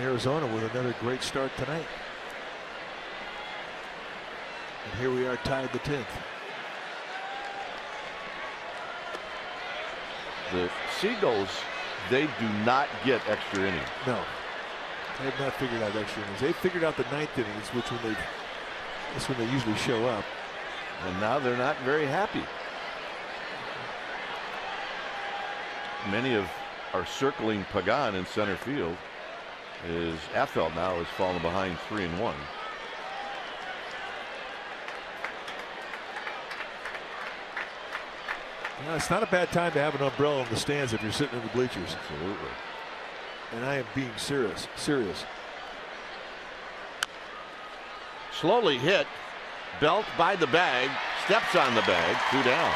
Arizona with another great start tonight. And here we are tied the 10th. The Seagulls, they do not get extra innings. No, they have not figured out extra innings. They figured out the 9th innings, that's when they usually show up. And now they're not very happy. Many are circling Pagan in center field. His Affeldt now has fallen behind 3-1. Well, it's not a bad time to have an umbrella in the stands if you're sitting in the bleachers. Absolutely. And I am being serious. Slowly hit. Belt by the bag. Steps on the bag. 2 down.